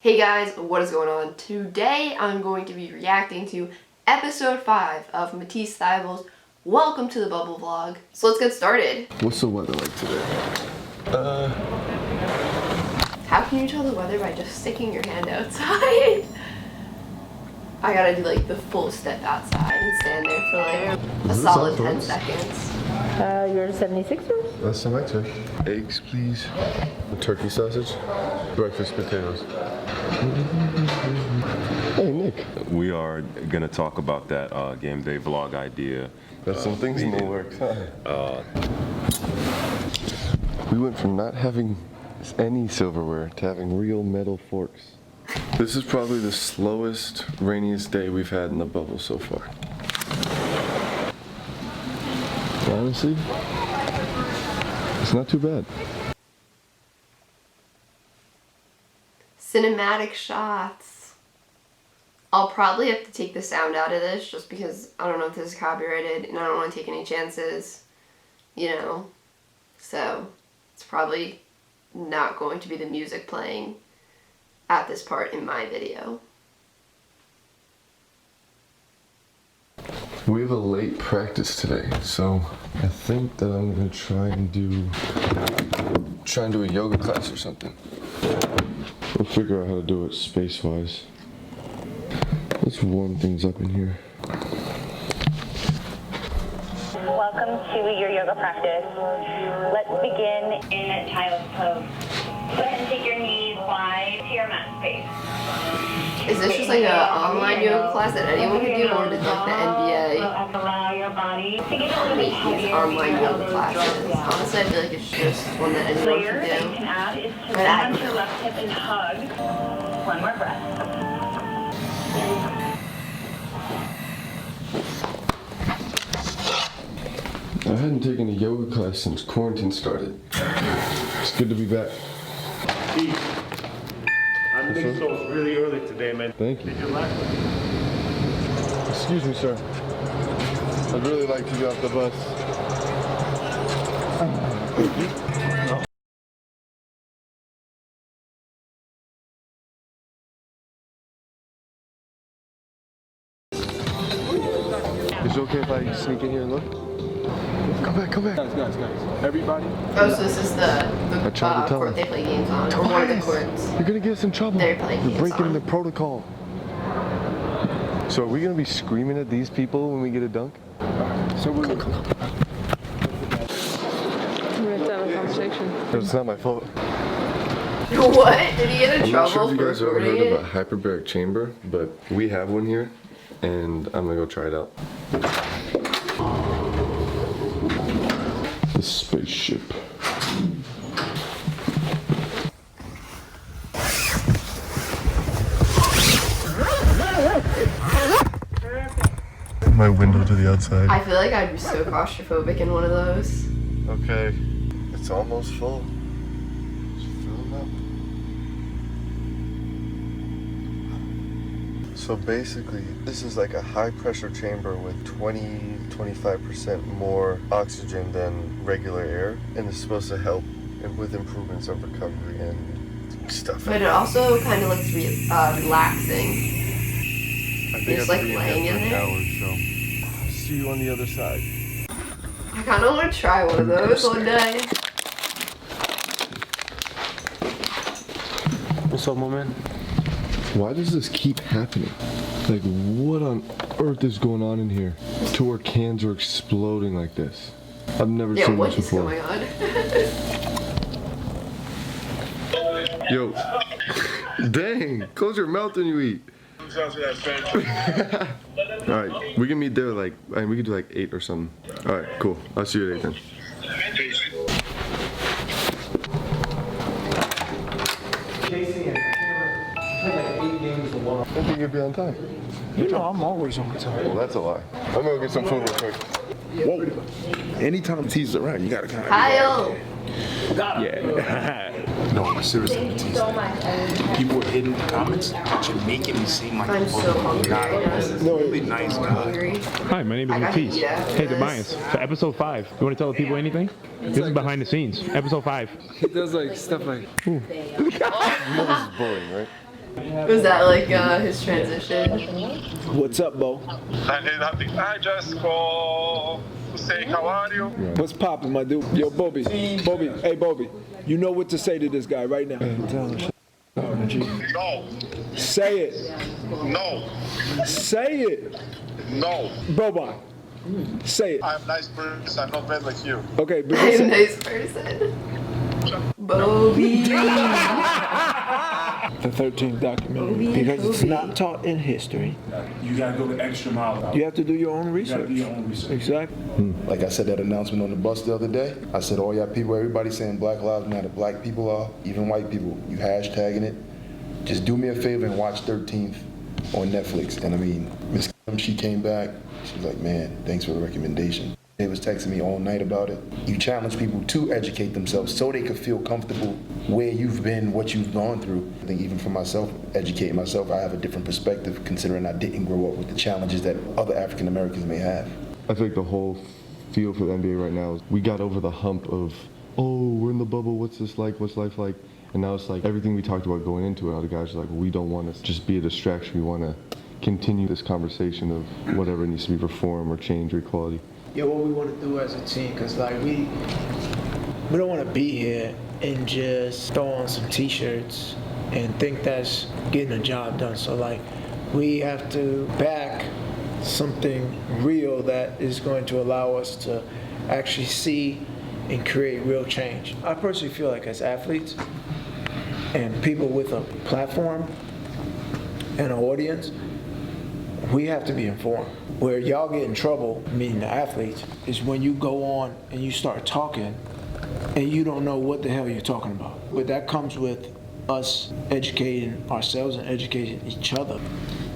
Hey guys, what is going on? Today I'm going to be reacting to episode 5 of Matisse Thybulle's Welcome to the Bubble vlog. So let's get started. What's the weather like today? How can you tell the weather by just sticking your hand outside? I gotta do like the full step outside and stand there for like a solid 10 seconds. You're 76ers? That's some extra. Eggs, please. A turkey sausage. Breakfast potatoes. Hey, Nick. We are going to talk about that game day vlog idea. Got some things in the works, huh? We went from not having any silverware to having real metal forks. This is probably the slowest, rainiest day we've had in the bubble so far. Honestly, it's not too bad. Cinematic shots. I'll probably have to take the sound out of this just because I don't know if this is copyrighted and I don't want to take any chances, you know. So it's probably not going to be the music playing at this part in my video. We have a late practice today, so I think that I'm gonna try and do a yoga class or something. We'll figure out how to do it space-wise. Let's warm things up in here. Welcome to your yoga practice. Let's begin in a child's pose. Go ahead and take your knees wide to your mat space. Is this just like an online yoga class that anyone can do, or did like the NBA Allow your body to get a little bit make these heavier. online yoga classes? Honestly, I feel like it's just one that anyone Layer that you can can add is to But lean I- onto your left hip and hug. One more breath. I hadn't taken a yoga class since quarantine started. It's good to be back. I think so. It's really early today, man. Thank you. Did you like it? Excuse me, sir. I'd really like to get off the bus. Is it okay if I sneak in here and look? Come back, come back. Guys. Everybody. Oh, so this is the tried to tell court him. they play games on, or one of the courts. You're gonna get us in trouble. They're playing You're games breaking on. the protocol. So are we gonna be screaming at these people when we get a dunk? So we We have to have a conversation. It's not my fault. What? Did he get in I'm not trouble sure if you for guys ever recording heard it? of a hyperbaric chamber, but we have one here, and I'm gonna go try it out. The spaceship. My window to the outside. I feel like I'd be so claustrophobic in one of those. Okay, it's almost full. Just filling up. So basically, this is like a high pressure chamber with 20-25% more oxygen than regular air, and it's supposed to help with improvements of recovery and stuff. But it also kind of looks relaxing. I Just like laying in there. So see you on the other side. I kind of want to try one of those one day. What's up, my man? Why does this keep happening? Like, what on earth is going on in here to where cans are exploding like this? I've never Yeah, seen what this is before. going on? Yo, dang, close your mouth when you eat. Alright, we can meet there like, we can do like 8 or something. Alright, cool. I'll see you at 8 then. I think you'll be on time. You know I'm always on time. Well, that's a lie. I'm gonna go get some food real quick. Whoa. Anytime Matisse is around, you gotta kind of. Kyle! Yeah. No, seriously, Matisse. People are hitting the comments, but you're making me seem like I'm so hungry right now. a really nice I'm guy. hungry. Hi, my name is I gotta Matisse. eat after Hey, this. Tobias. For episode 5, you want to tell the people anything? This is behind the scenes. Episode 5. He does like stuff like. You know this is bullying, right? Was that like his transition? What's up, Bo? I just call to say how are you? What's poppin', my dude? Yo, Bobby. Hey, Bobby. You know what to say to this guy right now. No. Say it. No. Say it. No. Boba. Say it. I'm a nice person. I'm not bad like you. Okay, but I'm a listen. nice person. Bobby. The 13th documentary. Because it's not taught in history. You gotta go the extra mile. You have to do your own You research. gotta do your own research. Exactly. Like I said, that announcement on the bus the other day, I said, all y'all people, everybody saying Black Lives Matter, black people are, even white people, you hashtagging it. Just do me a favor and watch 13th on Netflix. And I mean, Miss Kim, she came back, she was like, man, thanks for the recommendation. They was texting me all night about it. You challenge people to educate themselves so they could feel comfortable where you've been, what you've gone through. I think even for myself, educating myself, I have a different perspective considering I didn't grow up with the challenges that other African Americans may have. I think the whole feel for the NBA right now is we got over the hump of, oh, we're in the bubble, what's this like, what's life like? And now it's like everything we talked about going into it, all the guys are like, well, we don't want to just be a distraction, we want to continue this conversation of whatever needs to be reform or change or equality. Yeah, what we want to do as a team, because like we don't want to be here and just throw on some t-shirts and think that's getting a job done. So like we have to back something real that is going to allow us to actually see and create real change. I personally feel like as athletes and people with a platform and an audience, we have to be informed. Where y'all get in trouble, meaning the athletes, is when you go on and you start talking and you don't know what the hell you're talking about. But that comes with us educating ourselves and educating each other.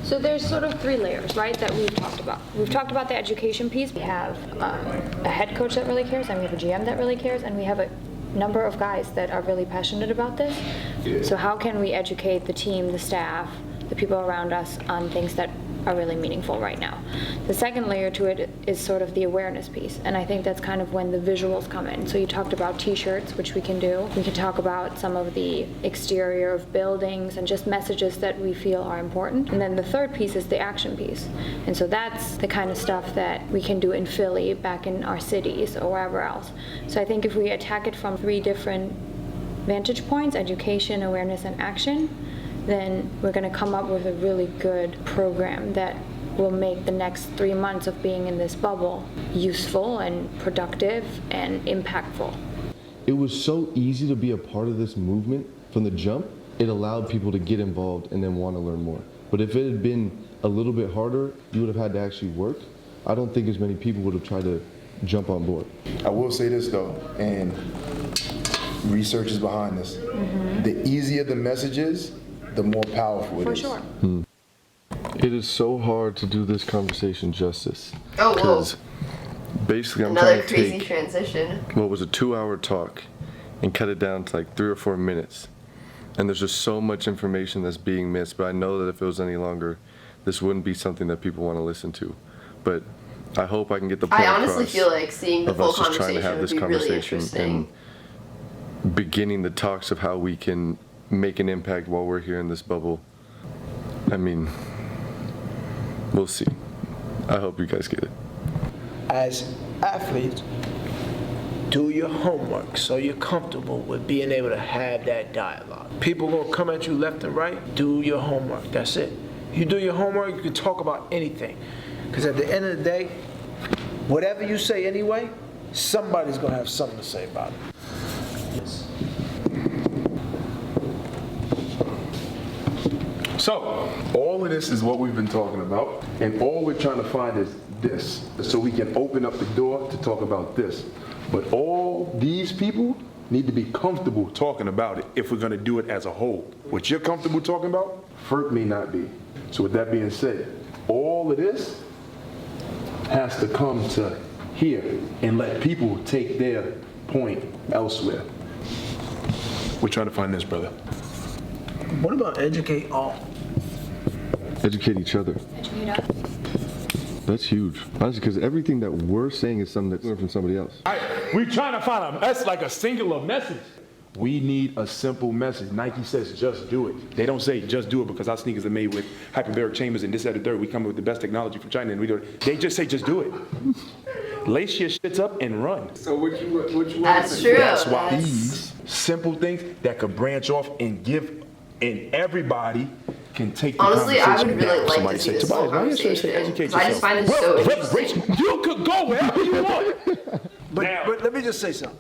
So there's sort of three layers, right, that we've talked about. We've talked about the education piece. We have a head coach that really cares, and we have a GM that really cares, and we have a number of guys that are really passionate about this. Yeah. So how can we educate the team, the staff, the people around us on things that are really meaningful right now? The second layer to it is sort of the awareness piece, and I think that's kind of when the visuals come in. So you talked about t-shirts, which we can do. We can talk about some of the exterior of buildings and just messages that we feel are important. And then the third piece is the action piece. And so that's the kind of stuff that we can do in Philly, back in our cities, or wherever else. So I think if we attack it from three different vantage points, education, awareness, and action, then we're going to come up with a really good program that will make the next 3 months of being in this bubble useful and productive and impactful. It was so easy to be a part of this movement from the jump. It allowed people to get involved and then want to learn more. But if it had been a little bit harder, you would have had to actually work. I don't think as many people would have tried to jump on board. I will say this though, and research is behind this. Mm-hmm. The easier the message is, the more powerful it is. For sure. It is so hard to do this conversation justice. Oh, whoa. Basically, I'm Another trying to crazy take transition. what was a 2-hour talk and cut it down to like 3 or 4 minutes. And there's just so much information that's being missed, but I know that if it was any longer, this wouldn't be something that people want to listen to. But I hope I can get the point I honestly across feel like seeing the of full us just trying to conversation have would this be really conversation interesting. and beginning the talks of how we can make an impact while we're here in this bubble. I mean, we'll see. I hope you guys get it. As athletes, do your homework so you're comfortable with being able to have that dialogue. People gonna come at you left and right. Do your homework. That's it. You do your homework, you can talk about anything. Because at the end of the day, whatever you say anyway, somebody's gonna have something to say about it. Yes. So, all of this is what we've been talking about, and all we're trying to find is this, so we can open up the door to talk about this. But all these people need to be comfortable talking about it if we're going to do it as a whole. What you're comfortable talking about, FERC may not be. So with that being said, all of this has to come to here and let people take their point elsewhere. We're trying to find this, brother. What about educate all? Educate each other. Educate us. That's huge. Honestly, because everything that we're saying is something that's learned from somebody else. We're trying to find that's like a singular message. We need a simple message. Nike says just do it. They don't say just do it because our sneakers are made with hyperbaric chambers and this, that, and third. We come up with the best technology from China and we do it. They just say just do it. Lace your shits up and run. So what you That's true. That's why these simple things that could branch off and give, and everybody can take the Honestly, I conversation. would really like Somebody to say, see this Tobias, whole why you say conversation, educate 'cause I just yourself? find it so Rich, interesting. you could go wherever you want. But let me just say something.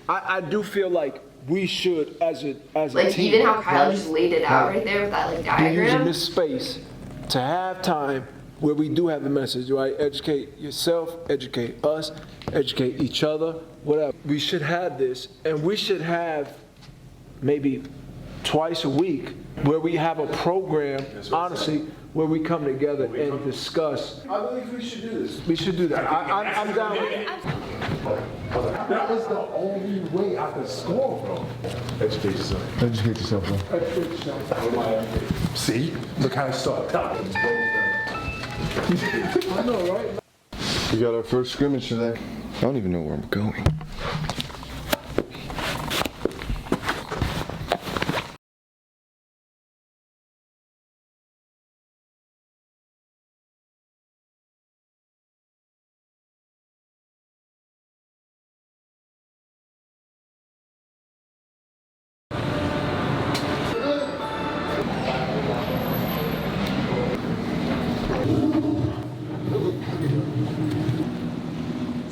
I do feel like we should, as a Like, team, even how Kyle just laid it out right there with that, like, be using diagram. this space to have time where we do have the message, right? Educate yourself, educate us, educate each other, whatever. We should have this, and we should have maybe twice a week where we have a program, honestly, where we come together and discuss. I believe we should do this. We should do that. I'm down with it. That was the only way I could score, bro. Educate yourself. Educate yourself, bro. See? Look how it started. I know, right? We got our first scrimmage today. I don't even know where I'm going.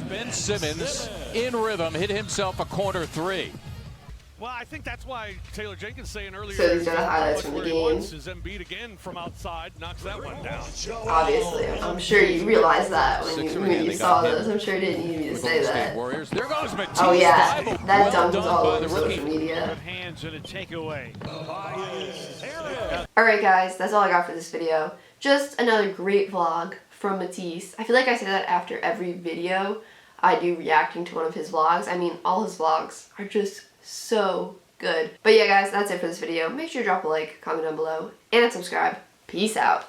Ben Simmons in rhythm hit himself a corner three. Well, I think that's why Taylor Jenkins saying earlier. So these are the highlights from the game. Is Embiid again from outside knocks that one down. Obviously, I'm sure you realized that when you saw those. I'm sure it didn't need me to say that. Warriors. There goes Matisse Oh yeah, Thybulle. that Well dunk was done all by over the social rookie. media. Hands and a takeaway. Alright guys, that's all I got for this video. Just another great vlog from Matisse. I feel like I say that after every video I do reacting to one of his vlogs. I mean, all his vlogs are just so good. But yeah guys, that's it for this video. Make sure to drop a like, comment down below, and subscribe. Peace out.